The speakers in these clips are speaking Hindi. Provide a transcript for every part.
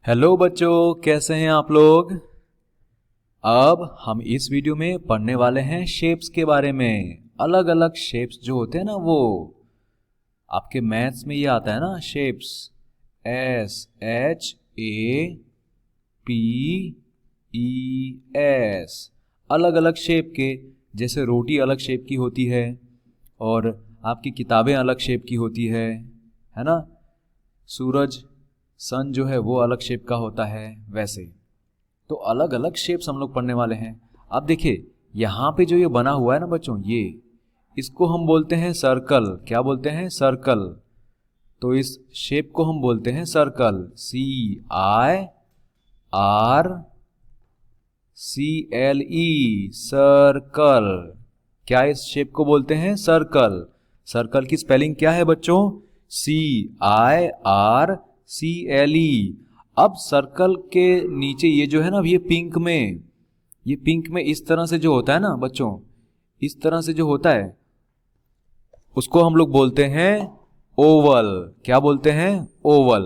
हेलो बच्चों, कैसे हैं आप लोग। अब हम इस वीडियो में पढ़ने वाले हैं शेप्स के बारे में। अलग अलग शेप्स जो होते हैं ना, वो आपके मैथ्स में ये आता है ना, शेप्स SHAPES। अलग अलग शेप के, जैसे रोटी अलग शेप की होती है और आपकी किताबें अलग शेप की होती है ना। सूरज, सन जो है वो अलग शेप का होता है। वैसे तो अलग अलग शेप्स हम लोग पढ़ने वाले हैं। अब देखिए यहाँ पे जो ये बना हुआ है ना बच्चों, ये इसको हम बोलते हैं सर्कल। क्या बोलते हैं? सर्कल। तो इस शेप को हम बोलते हैं सर्कल। CIRCLE, circle. क्या इस शेप को बोलते हैं? सर्कल। सर्कल की स्पेलिंग क्या है बच्चों? CIRCLE। अब सर्कल के नीचे ये जो है ना, ये पिंक में इस तरह से जो होता है ना बच्चों, इस तरह से जो होता है उसको हम लोग बोलते हैं ओवल। क्या बोलते हैं? Oval.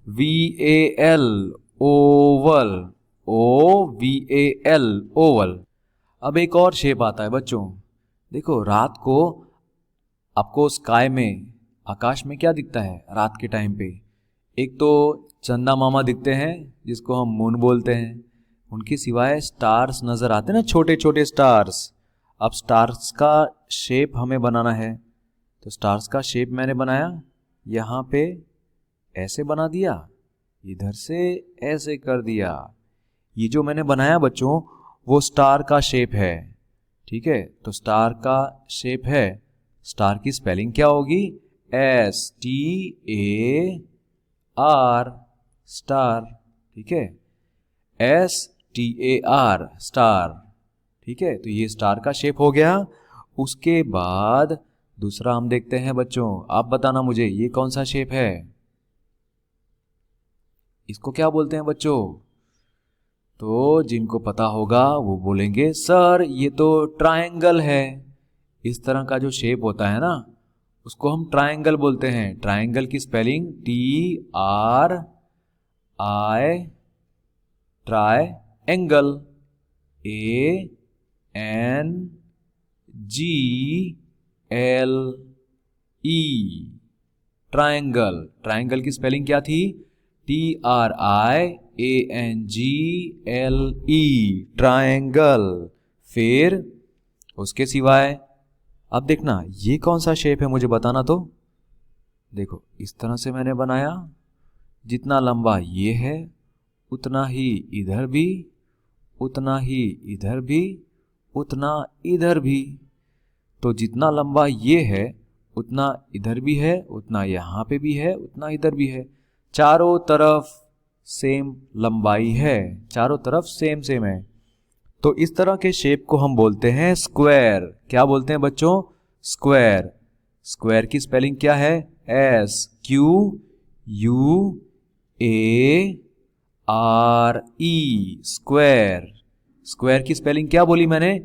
OVAL, Oval. OVAL, Oval. अब एक और शेप आता है बच्चों। देखो रात को आपको स्काई में, आकाश में क्या दिखता है रात के टाइम पे? एक तो चंदा मामा दिखते हैं जिसको हम मून बोलते हैं। उनके सिवाय स्टार्स नजर आते हैं ना, छोटे छोटे स्टार्स। अब स्टार्स का शेप हमें बनाना है, तो स्टार्स का शेप मैंने बनाया। यहाँ पे ऐसे बना दिया, इधर से ऐसे कर दिया। ये जो मैंने बनाया बच्चों, वो स्टार का शेप है। ठीक है, तो स्टार का शेप है। स्टार की स्पेलिंग क्या होगी? STAR, star. ठीक है, STAR, स्टार। ठीक है, तो ये स्टार का शेप हो गया। उसके बाद दूसरा हम देखते हैं बच्चों। आप बताना मुझे, ये कौन सा शेप है? इसको क्या बोलते हैं बच्चों? तो जिनको पता होगा वो बोलेंगे सर ये तो ट्रायंगल है। इस तरह का जो शेप होता है ना, उसको हम ट्रायंगल बोलते हैं। ट्रायंगल की spelling TRI, try angle, ANGLE, triangle. Triangle की स्पेलिंग क्या थी? TRIANGLE, triangle. फिर उसके सिवाय अब देखना, ये कौन सा शेप है मुझे बताना। तो देखो इस तरह से मैंने बनाया। जितना लंबा ये है उतना ही इधर भी, उतना ही इधर भी, उतना इधर भी। तो जितना लंबा ये है उतना इधर भी है, उतना यहाँ पे भी है, उतना इधर भी है। चारों तरफ सेम लंबाई है, चारों तरफ सेम सेम है। तो इस तरह के शेप को हम बोलते हैं स्क्वायर। क्या बोलते हैं बच्चों? स्क्वायर। स्क्वायर की स्पेलिंग क्या है? SQUARE, square. स्क्वायर की स्पेलिंग क्या बोली मैंने?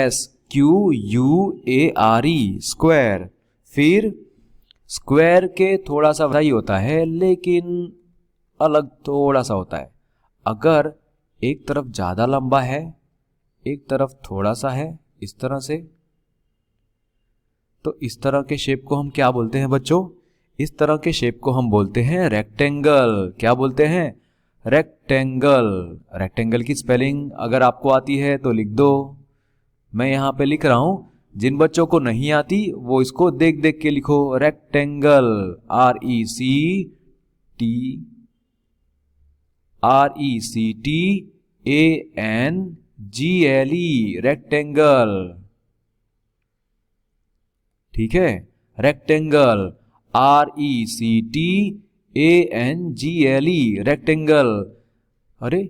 SQUARE, square. फिर स्क्वायर के थोड़ा सा वही होता है, लेकिन अलग थोड़ा सा होता है। अगर एक तरफ ज्यादा लंबा है, एक तरफ थोड़ा सा है, इस तरह से, तो इस तरह के शेप को हम क्या बोलते हैं बच्चों? इस तरह के शेप को हम बोलते हैं रेक्टेंगल। क्या बोलते हैं? रेक्टेंगल। रेक्टेंगल की स्पेलिंग अगर आपको आती है तो लिख दो। मैं यहां पे लिख रहा हूं, जिन बच्चों को नहीं आती वो इसको देख देख के लिखो। Rectangle, RECTANGLE, rectangle. ठीक है, रेक्टेंगल, RECTANGLE, रेक्टेंगल। अरे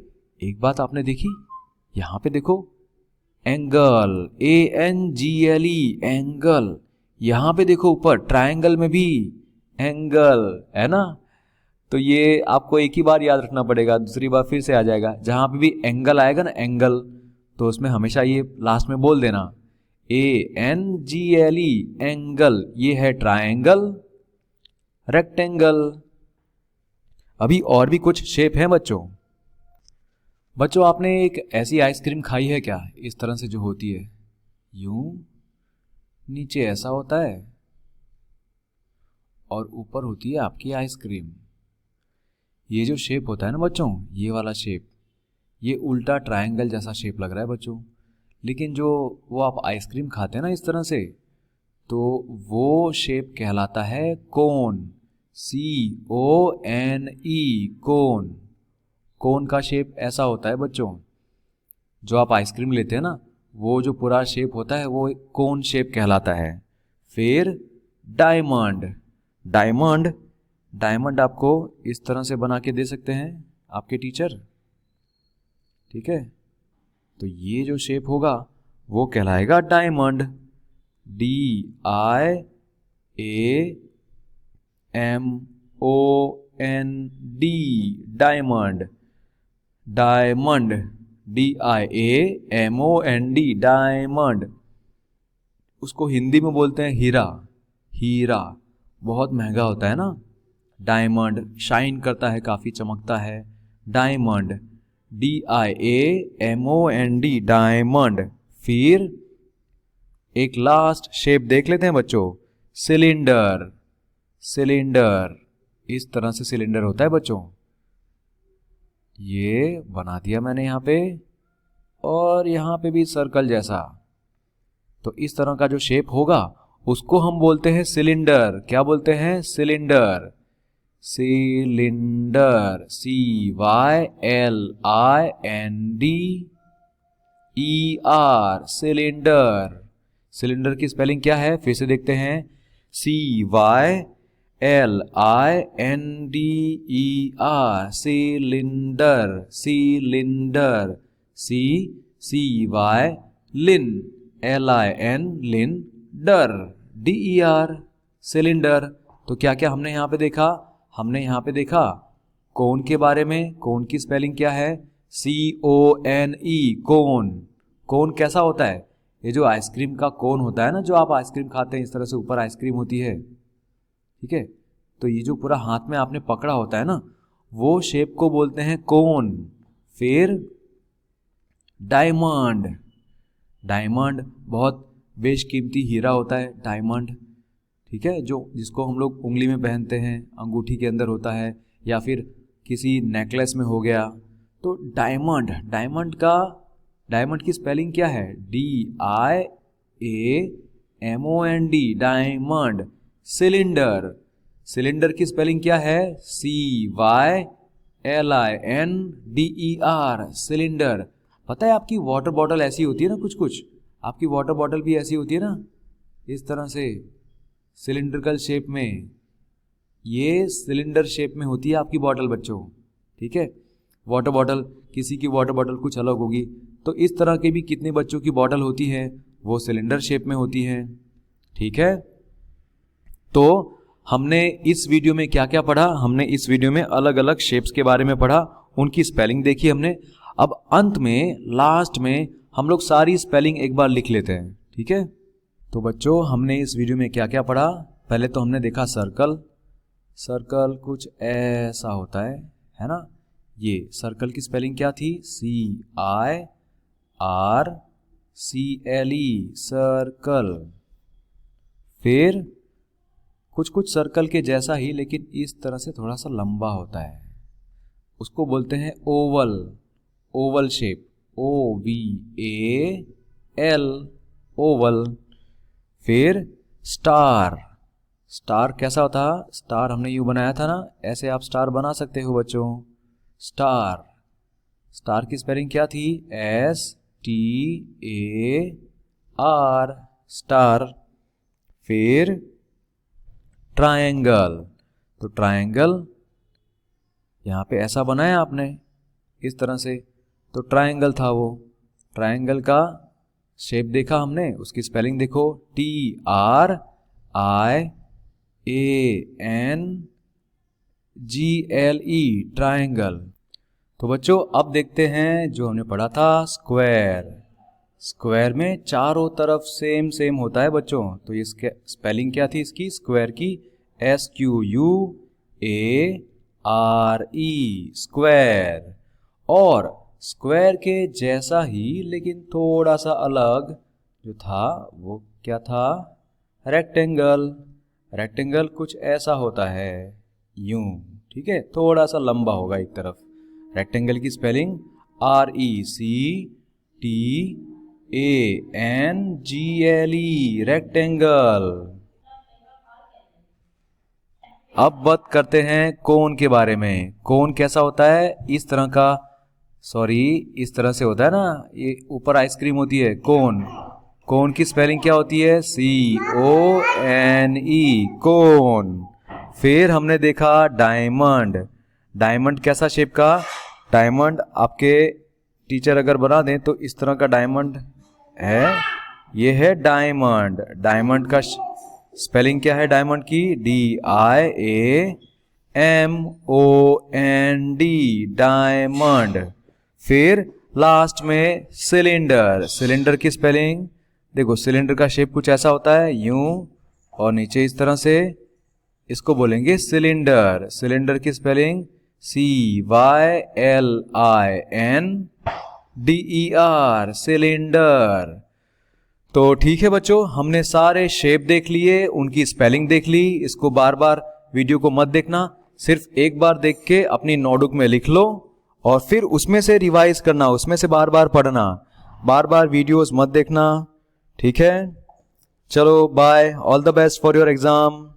एक बात आपने देखी, यहां पे देखो, एंगल, ANGLE, एंगल। यहां पे देखो ऊपर ट्रायंगल में भी एंगल है ना। तो ये आपको एक ही बार याद रखना पड़ेगा, दूसरी बार फिर से आ जाएगा। जहां पे भी एंगल आएगा ना, एंगल, तो उसमें हमेशा ये लास्ट में बोल देना, ANGLE, एंगल। ये है ट्रायंगल, रेक्टेंगल। अभी और भी कुछ शेप है बच्चों। बच्चों आपने एक ऐसी आइसक्रीम खाई है क्या, इस तरह से जो होती है, यूं नीचे ऐसा होता है और ऊपर होती है आपकी आइसक्रीम। ये जो शेप होता है ना बच्चों, ये वाला शेप, ये उल्टा ट्रायंगल जैसा शेप लग रहा है बच्चों, लेकिन जो वो आप आइसक्रीम खाते हैं ना इस तरह से, तो वो शेप कहलाता है कोन, CONE, कोन। कोन का शेप ऐसा होता है बच्चों, जो आप आइसक्रीम लेते हैं ना, वो जो पूरा शेप होता है वो कोन शेप कहलाता है। फिर डायमंड, डायमंड डायमंड आपको इस तरह से बना के दे सकते हैं आपके टीचर, ठीक है। तो ये जो शेप होगा वो कहलाएगा diamond, DIAMOND, diamond. Diamond, DIAMOND, diamond. उसको हिंदी में बोलते हैं हीरा, हीरा बहुत महंगा होता है ना, डायमंड शाइन करता है, काफी चमकता है, डायमंड, DIAMOND, डायमंड। फिर एक लास्ट शेप देख लेते हैं बच्चों, सिलेंडर, सिलेंडर इस तरह से सिलेंडर होता है बच्चों। ये बना दिया मैंने यहां पे, और यहां पे भी सर्कल जैसा। तो इस तरह का जो शेप होगा उसको हम बोलते हैं सिलेंडर। क्या बोलते हैं, cylinder, cylinder, CYLINDER, cylinder. Cylinder की स्पेलिंग क्या है, फिर से देखते हैं, CYLINDER, सिलेंडर, सिलेंडर, CY लिन, LIN, लिन, डर, DER, सिलेंडर। तो क्या क्या हमने यहां पे देखा, हमने यहां पे देखा कोन के बारे में। कोन की स्पेलिंग क्या है, CONE, कोन। कोन कैसा होता है, ये जो आइसक्रीम का कोन होता है ना, जो आप आइसक्रीम खाते हैं इस तरह से ऊपर आइसक्रीम होती है, ठीक है। तो ये जो पूरा हाथ में आपने पकड़ा होता है ना, वो शेप को बोलते हैं कोन। फिर डायमंड, डायमंड बहुत बेशकीमती हीरा होता है डायमंड, ठीक है, जो जिसको हम लोग उंगली में पहनते हैं, अंगूठी के अंदर होता है, या फिर किसी नेकलेस में हो गया। तो डायमंड, डायमंड की स्पेलिंग क्या है, DIAMOND, डायमंड। सिलेंडर, सिलेंडर की स्पेलिंग क्या है, CYLINDER, सिलेंडर। पता है आपकी वाटर बॉटल ऐसी होती है ना, कुछ कुछ आपकी वाटर बॉटल भी ऐसी होती है ना, इस तरह से सिलिंड्रिकल शेप में, ये सिलेंडर शेप में होती है आपकी बॉटल बच्चों, ठीक है। वाटर बॉटल, किसी की वाटर बॉटल कुछ अलग होगी, तो इस तरह के भी कितने बच्चों की बॉटल होती है, वो सिलेंडर शेप में होती है, ठीक है। तो हमने इस वीडियो में क्या क्या पढ़ा, हमने इस वीडियो में अलग अलग शेप्स के बारे में पढ़ा, उनकी स्पेलिंग देखी हमने। अब अंत में, लास्ट में हम लोग सारी स्पेलिंग एक बार लिख लेते हैं, ठीक है। तो बच्चों हमने इस वीडियो में क्या क्या पढ़ा, पहले तो हमने देखा सर्कल, सर्कल कुछ ऐसा होता है ना। ये सर्कल की स्पेलिंग क्या थी, CIRCLE, सर्कल। फिर कुछ कुछ सर्कल के जैसा ही लेकिन इस तरह से थोड़ा सा लंबा होता है, उसको बोलते हैं Oval, Oval shape, OVAL, Oval. फिर स्टार, स्टार कैसा होता है, स्टार हमने यूं बनाया था ना, ऐसे आप स्टार बना सकते हो बच्चों, स्टार। स्टार की स्पेलिंग क्या थी, STAR, स्टार। फिर ट्रायंगल, तो ट्रायंगल यहां पे ऐसा बनाया आपने इस तरह से, तो ट्रायंगल था वो। ट्रायंगल का शेप देखा हमने, उसकी स्पेलिंग देखो, TRIANGLE, ट्रायंगल। तो बच्चों अब देखते हैं जो हमने पढ़ा था, स्क्वायर। स्क्वायर में चारों तरफ सेम सेम होता है बच्चों, तो इसके स्पेलिंग क्या थी इसकी, स्क्वायर की, SQUARE, RE स्क्वायर। और स्क्वायर के जैसा ही लेकिन थोड़ा सा अलग जो था वो क्या था, रेक्टेंगल। रेक्टेंगल कुछ ऐसा होता है, यूं, ठीक है, थोड़ा सा लंबा होगा एक तरफ। रेक्टेंगल की स्पेलिंग RECTANGLE, रेक्टेंगल। अब बात करते हैं कोन के बारे में। कोन कैसा होता है, इस तरह का, सॉरी इस तरह से होता है ना, ये ऊपर आइसक्रीम होती है, कोन। कोन की स्पेलिंग क्या होती है, CONE, कोन। फिर हमने देखा डायमंड। डायमंड कैसा शेप का, डायमंड आपके टीचर अगर बना दें तो इस तरह का डायमंड है, ये है डायमंड। डायमंड का स्पेलिंग क्या है डायमंड की, DIAMOND, डायमंड। फिर लास्ट में सिलेंडर। सिलेंडर की स्पेलिंग देखो, सिलेंडर का शेप कुछ ऐसा होता है, यूं और नीचे इस तरह से, इसको बोलेंगे सिलेंडर। सिलेंडर की स्पेलिंग CYLINDER, सिलेंडर। तो ठीक है बच्चों, हमने सारे शेप देख लिए, उनकी स्पेलिंग देख ली। इसको बार बार वीडियो को मत देखना, सिर्फ एक बार देख के अपनी नोटबुक में लिख लो और फिर उसमें से रिवाइज करना, उसमें से बार बार पढ़ना, बार बार वीडियोस मत देखना, ठीक है। चलो bye, all the best for your exam.